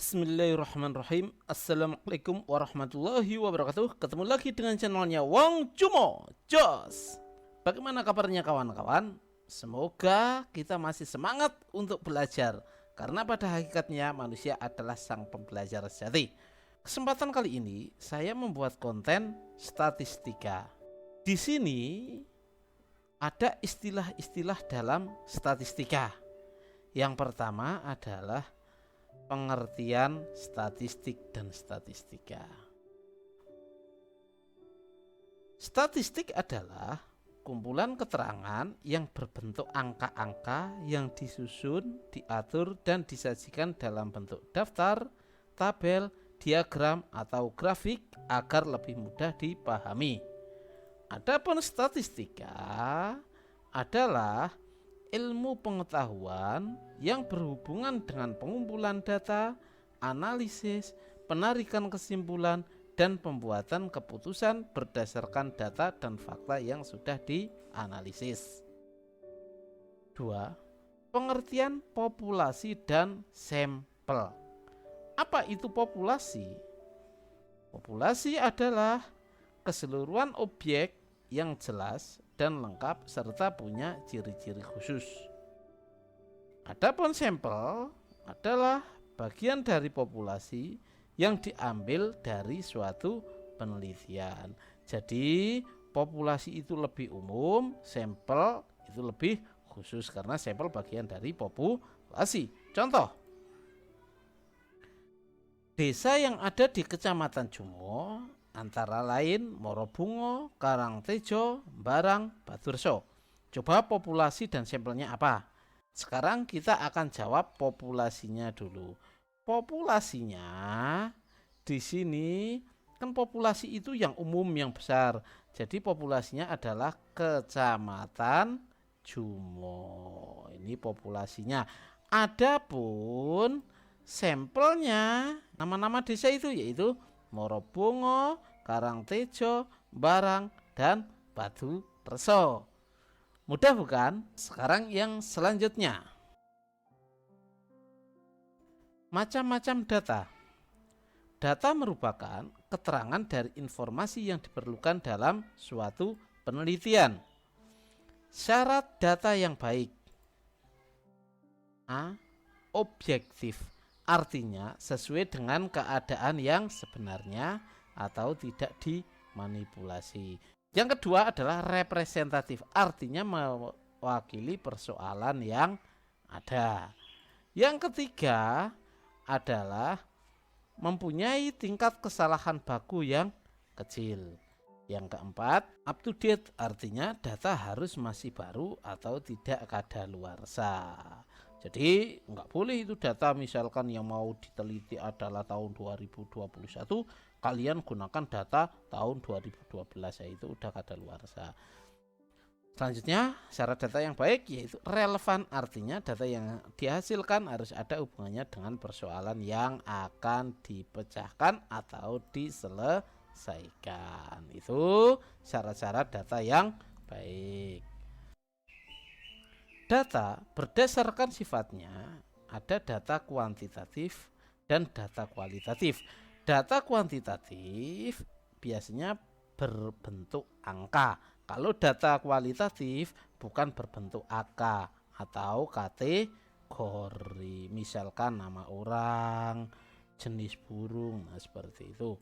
Bismillahirrahmanirrahim. Assalamualaikum warahmatullahi wabarakatuh. Ketemu lagi dengan channelnya Wong Cumo Jos. Bagaimana kabarnya kawan-kawan? Semoga kita masih semangat untuk belajar, karena pada hakikatnya manusia adalah sang pembelajar sejati. Kesempatan kali ini saya membuat konten statistika. Di sini ada istilah-istilah dalam statistika. Yang pertama adalah pengertian statistik dan statistika. Statistik adalah kumpulan keterangan yang berbentuk angka-angka yang disusun, diatur, dan disajikan dalam bentuk daftar, tabel, diagram, atau grafik agar lebih mudah dipahami. Adapun statistika adalah ilmu pengetahuan yang berhubungan dengan pengumpulan data, analisis, penarikan kesimpulan, dan pembuatan keputusan berdasarkan data dan fakta yang sudah dianalisis. 2. Pengertian populasi dan sampel. Apa itu populasi? Populasi adalah keseluruhan objek yang jelas dan lengkap serta punya ciri-ciri khusus. Adapun sampel adalah bagian dari populasi yang diambil dari suatu penelitian. Jadi populasi itu lebih umum, sampel itu lebih khusus karena sampel bagian dari populasi. Contoh, desa yang ada di Kecamatan Jumo antara lain Morobungo, Karangtejo, Barang, Batureso. Coba populasi dan sampelnya apa? Sekarang kita akan jawab populasinya dulu. Populasinya di sini kan populasi itu yang umum, yang besar. Jadi populasinya adalah Kecamatan Jumo. Ini populasinya. Adapun sampelnya nama-nama desa itu yaitu Morobungo, Karangtejo, Barang, dan Batureso. Mudah bukan? Sekarang yang selanjutnya. Macam-macam data. Data merupakan keterangan dari informasi yang diperlukan dalam suatu penelitian. Syarat data yang baik. A. Objektif. Artinya sesuai dengan keadaan yang sebenarnya atau tidak dimanipulasi. Yang kedua adalah representatif, artinya mewakili persoalan yang ada. Yang ketiga adalah mempunyai tingkat kesalahan baku yang kecil. Yang keempat, up to date, artinya data harus masih baru atau tidak kadaluarsa. Jadi nggak boleh itu data misalkan yang mau diteliti adalah tahun 2021, kalian gunakan data tahun 2012, yaitu udah kadaluarsa. Selanjutnya, syarat data yang baik yaitu relevan, artinya data yang dihasilkan harus ada hubungannya dengan persoalan yang akan dipecahkan atau diselesaikan. Itu syarat-syarat data yang baik. Data berdasarkan sifatnya ada data kuantitatif dan data kualitatif. Data kuantitatif biasanya berbentuk angka. Kalau data kualitatif bukan berbentuk angka atau kategori, misalkan nama orang, jenis burung, nah seperti itu.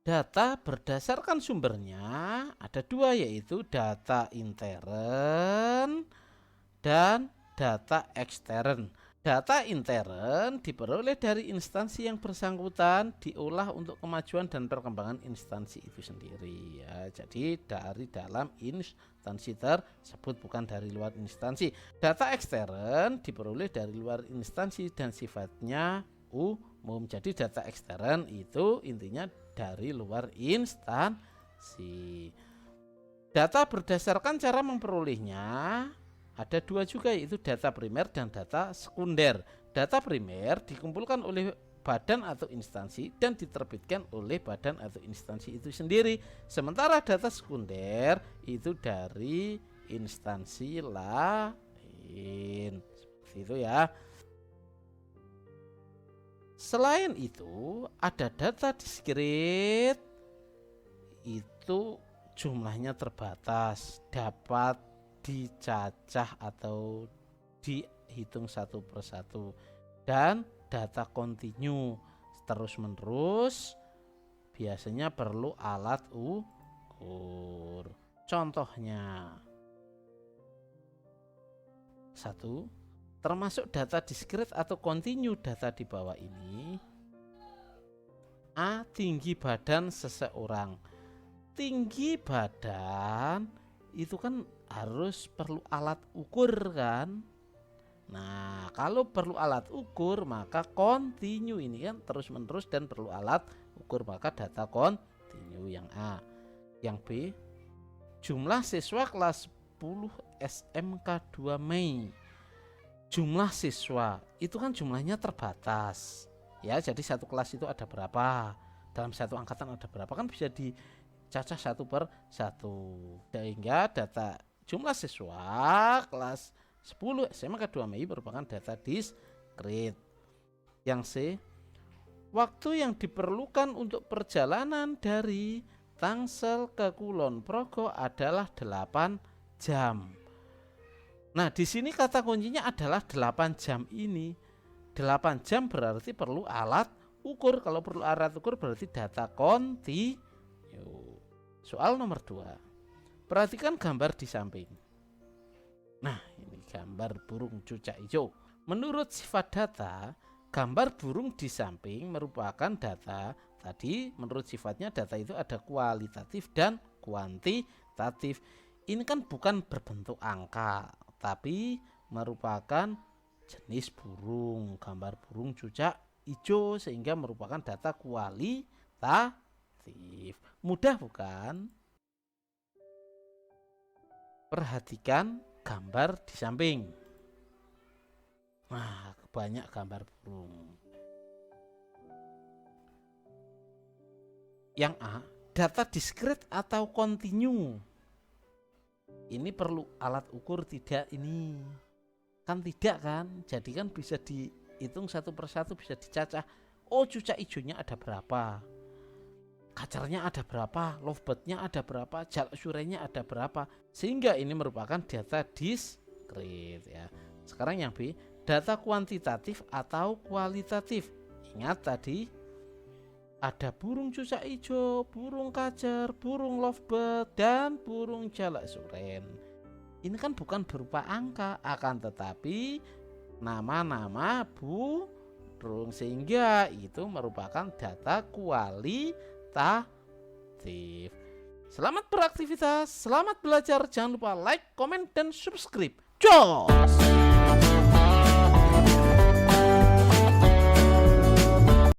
Data berdasarkan sumbernya ada dua, yaitu data intern dan data ekstern. Data intern diperoleh dari instansi yang bersangkutan, diolah untuk kemajuan dan perkembangan instansi itu sendiri ya. Jadi dari dalam instansi tersebut, bukan dari luar instansi. Data ekstern diperoleh dari luar instansi dan sifatnya umum. Jadi data ekstern itu intinya dari luar instansi. Data berdasarkan cara memperolehnya ada dua juga, yaitu data primer dan data sekunder. Data primer dikumpulkan oleh badan atau instansi dan diterbitkan oleh badan atau instansi itu sendiri. Sementara data sekunder itu dari instansi lain. Seperti itu ya. Selain itu, ada data discrete, itu jumlahnya terbatas, dapat dicacah atau dihitung satu persatu. Dan data kontinu terus menerus, biasanya perlu alat ukur. Contohnya, 1. Termasuk data discrete atau kontinu data di bawah ini. A. Tinggi badan seseorang. Tinggi badan itu kan harus perlu alat ukur kan. Nah, kalau perlu alat ukur maka kontinu ini kan terus menerus dan perlu alat ukur, maka data kontinu yang A. Yang B, jumlah siswa kelas 10 SMK 2 Mei. Jumlah siswa itu kan jumlahnya terbatas ya, jadi satu kelas itu ada berapa, dalam satu angkatan ada berapa, kan bisa dicacah satu per satu, sehingga data jumlah siswa kelas 10 SMK 2 Mei merupakan data discrete. Yang C, waktu yang diperlukan untuk perjalanan dari Tangsel ke Kulon Progo adalah 8 jam. Nah, di sini kata kuncinya adalah 8 jam ini. 8 jam berarti perlu alat ukur. Kalau perlu alat ukur berarti data kontinu. Soal nomor 2. Perhatikan gambar di samping. Nah, ini gambar burung cucak hijau. Menurut sifat data, gambar burung di samping merupakan data. Tadi menurut sifatnya data itu ada kualitatif dan kuantitatif. Ini kan bukan berbentuk angka, tapi merupakan jenis burung, gambar burung cucak hijau, sehingga merupakan data kualitatif. Mudah bukan? Perhatikan gambar di samping. Nah, banyak gambar burung. Yang A, data discrete atau kontinu. Ini perlu alat ukur tidak ini? Kan tidak kan? Jadi kan bisa dihitung satu persatu, bisa dicacah. Oh, cucak hijaunya ada berapa? Kacernya ada berapa? Lovebird-nya ada berapa? Jalak surenya ada berapa? Sehingga ini merupakan data discrete ya. Sekarang yang B, data kuantitatif atau kualitatif. Ingat tadi ada burung cucak hijau, burung kacer, burung lovebird, dan burung jalak suren. Ini kan bukan berupa angka, akan tetapi nama-nama burung, sehingga itu merupakan data kualitatif. Selamat beraktivitas, selamat belajar. Jangan lupa like, komen, dan subscribe. Jos!